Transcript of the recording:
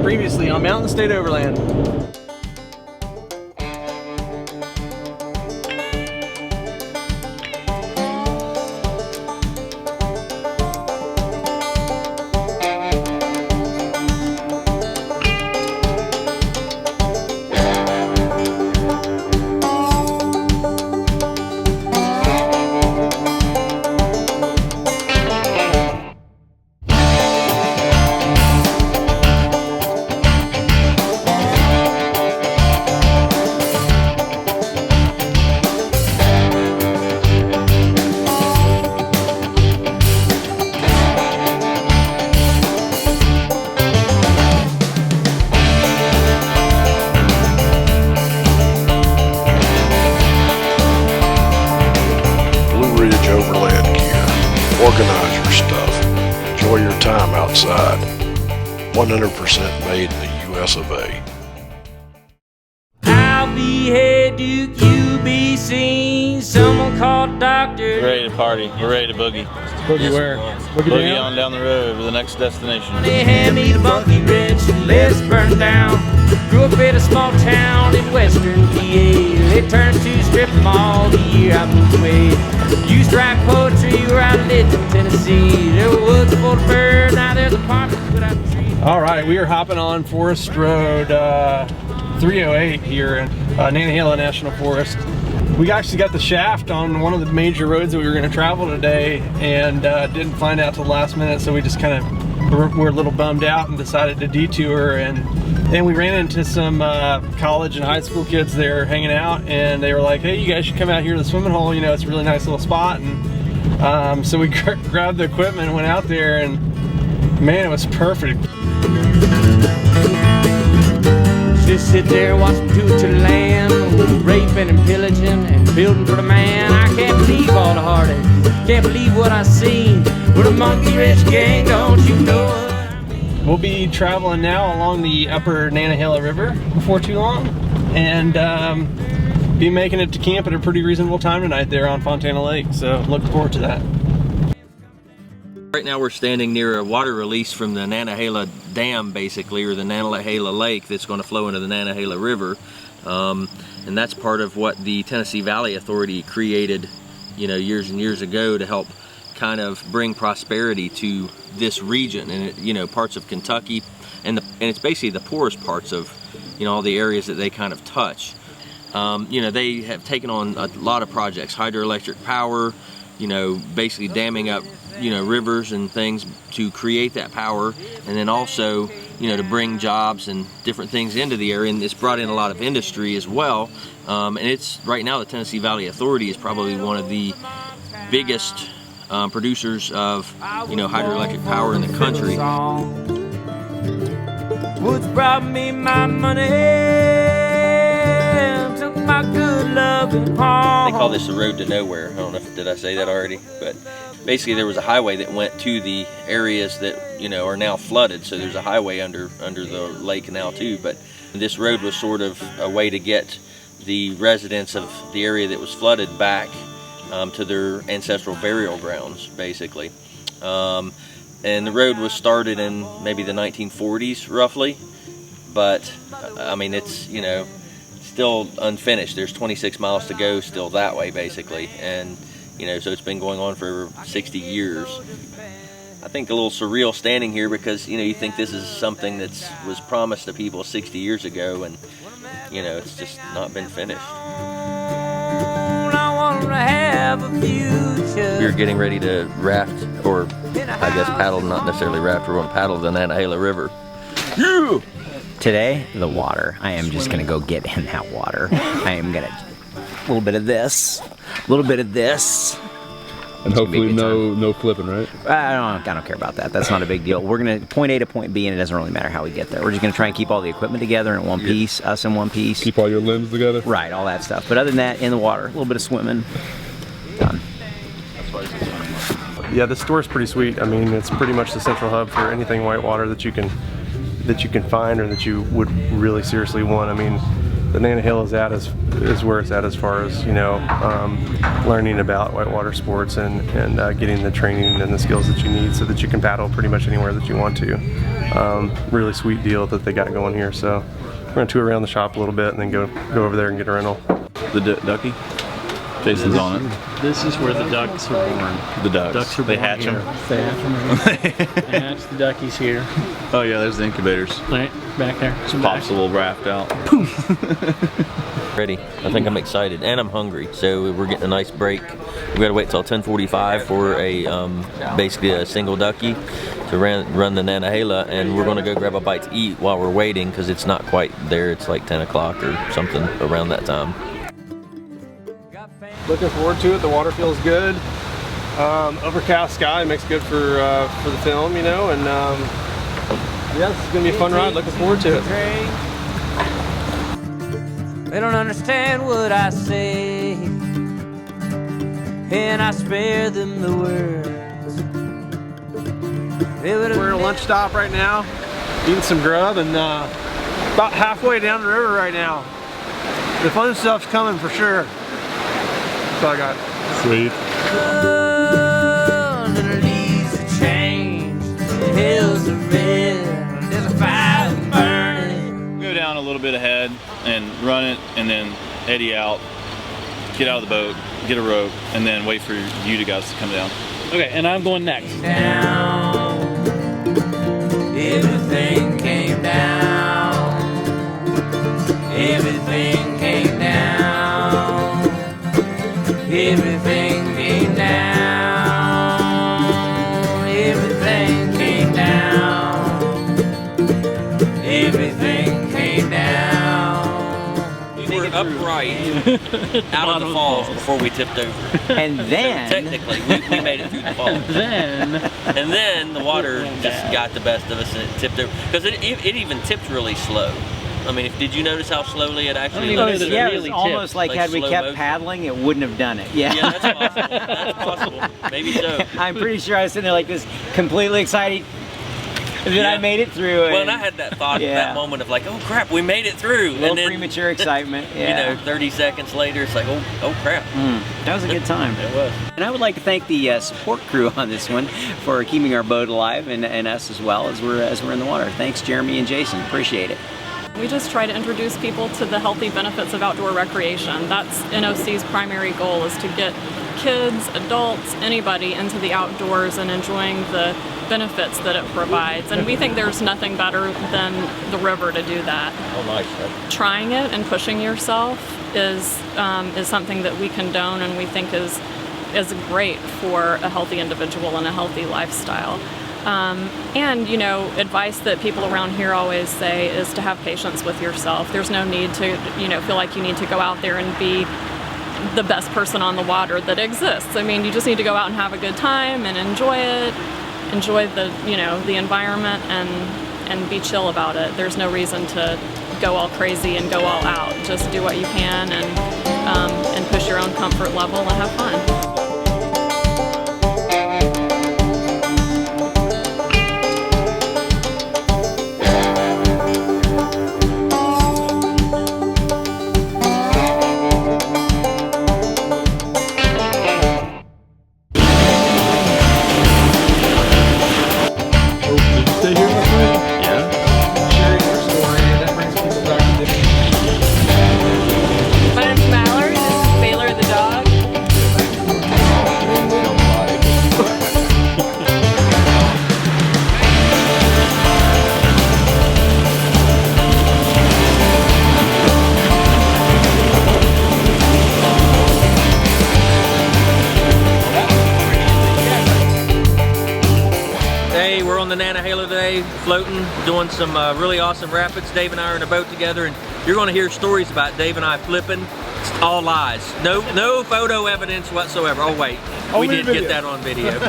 Previously on Mountain State Overland. Organize your stuff. Enjoy your time outside. 100% made in the US of A. I'll be here, Duke, you be seen. Someone called a doctor. We're ready to party. We're ready to boogie. Boogie where? Boogie on down the road to the next destination. They hand me the Bucky Ridge, let's burn down. Grew up in a small town in western PA. It turned to a strip mall the year I moved away. Used to write poetry where I lived in Tennessee. There were woods full of birds, now there's apartments without trees. All right, we are hopping on Forest Road 308 here in Nantahala National Forest. We actually got the shaft on one of the major roads that we were going to travel today, and didn't find out till the last minute, so we just kind of were a little bummed out and decided to detour. And we ran into some college and high school kids there hanging out, and they were like, hey, you guys should come out here to the swimming hole, you know, it's a really nice little spot. And so we grabbed the equipment and went out there, and man, it was perfect. Just sit there and watch them do it to the land, raping and pillaging and building for the man. I can't believe all the heartache, can't believe what I seen. With a monkey rich gang, don't you know what I mean? We'll be traveling now along the upper Nantahala River before too long, and be making it to camp at a pretty reasonable time tonight there on Fontana Lake, so looking forward to that. Right now we're standing near a water release from the Nantahala Dam, basically, or the Nantahala Lake that's going to flow into the Nantahala River. And that's part of what the Tennessee Valley Authority created, you know, years and years ago to help kind of bring prosperity to this region, and you know, parts of Kentucky, and it's basically the poorest parts of, you know, all the areas that they kind of touch. You know, they have taken on a lot of projects, hydroelectric power, you know, basically damming up, you know, rivers and things to create that power, and then also, you know, to bring jobs and different things into the area, and it's brought in a lot of industry as well. And it's right now the Tennessee Valley Authority is probably one of the biggest producers of, you know, hydroelectric power in the country. Woods brought me my money, took my good loving home. They call this the road to nowhere. I don't know if, did I say that already? But basically there was a highway that went to the areas that, you know, are now flooded. So there's a highway under the lake now too. But this road was sort of a way to get the residents of the area that was flooded back to their ancestral burial grounds, basically. And the road was started in maybe the 1940s, roughly. But I mean, it's, you know, still unfinished. There's 26 miles to go still that way, basically. And, you know, so it's been going on for 60 years. I think a little surreal standing here because, you know, you think this is something that was promised to people 60 years ago, and, you know, it's just not been finished. We were getting ready to raft, or I guess paddle, not necessarily raft, we're going to paddle the Nantahala River. Yeah! Today, the water. I am just gonna go get in that water. I am gonna, a little bit of this, a little bit of this. And hopefully no flipping, right? I don't care about that. That's not a big deal. We're gonna point A to point B, and it doesn't really matter how we get there. We're just gonna try and keep all the equipment together in one piece, us in one piece. Keep all your limbs together? Right, all that stuff. But other than that, in the water, a little bit of swimming, done. Yeah, the store's pretty sweet. I mean, it's pretty much the central hub for anything whitewater that you can find or that you would really seriously want. I mean, the Nantahala is where it's at as far as, you know, learning about whitewater sports and getting the training and the skills that you need so that you can paddle pretty much anywhere that you want to. Really sweet deal that they got going here. So we're gonna tour around the shop a little bit and then go over there and get a rental. The ducky? Jason's on it. This is where the ducks are born. The ducks. Ducks are They born hatch here. them. They hatch them. They hatch the duckies here. Oh yeah, there's the incubators. Right back there. Pops a little raft out. Ready. I think I'm excited and I'm hungry, so we're getting a nice break. We gotta wait till 10:45 for a basically a single ducky to run the Nantahala, and we're gonna go grab a bite to eat while we're waiting because it's not quite there. It's like 10 o'clock or something around that time. Looking forward to it. The water feels good. Overcast sky makes good for the film, you know, and yeah, this is gonna be a fun ride. Looking forward to it. They don't understand what I say, and I spare them the words. We're at a lunch stop right now, eating some grub, and about halfway down the river right now. The fun stuff's coming for sure. That's all I got. Sweet. The leaves are changed, the hills are red, there's a fire burning. Go down a little bit ahead and run it, and then eddy out, get out of the boat, get a rope, and then wait for you guys to come down. Okay, and I'm going next. Down, everything came down, everything came down, everything came down, everything came down, everything came down. We were upright out of the falls before we tipped over. And then, Technically, we made it through the falls. And then the water just got the best of us and it tipped over. Because it even tipped really slow. I mean, did you notice how slowly it actually know moved? that it yeah, really it was almost tipped, like, like had we slow kept motion. paddling, it wouldn't have done it. Yeah. Yeah, that's possible. That's possible. Maybe so. I'm pretty sure I was sitting there like this, completely excited. And then I Yeah. made it through. Well, and I had that thought, Yeah. that moment of like, oh crap, we made it through. a little And then, premature excitement. you Yeah. know, 30 seconds later, it's like, oh crap. That was a good time. It was. And I would like to thank the support crew on this one for keeping our boat alive and us as well as we're in the water. Thanks, Jeremy and Jason. Appreciate it. We just try to introduce people to the healthy benefits of outdoor recreation. That's NOC's primary goal, is to get kids, adults, anybody into the outdoors and enjoying the benefits that it provides. And we think there's nothing better than the river to do that. Oh, nice. Trying it and pushing yourself is something that we condone and we think is great for a healthy individual and a healthy lifestyle. And, you know, advice that people around here always say is to have patience with yourself. There's no need to, you know, feel like you need to go out there and be the best person on the water that exists. I mean, you just need to go out and have a good time and enjoy it, enjoy the, you know, the environment and be chill about it. There's no reason to go all crazy and go all out. Just do what you can and push your own comfort level and have fun. My name's Mallory. This is Baylor the dog. Hey, we're on the Nantahala today, floating, doing some really awesome rapids. Dave and I are in a boat together, and you're going to hear stories about Dave and I flipping. It's all lies. No photo evidence whatsoever. Oh wait, we did get that on video.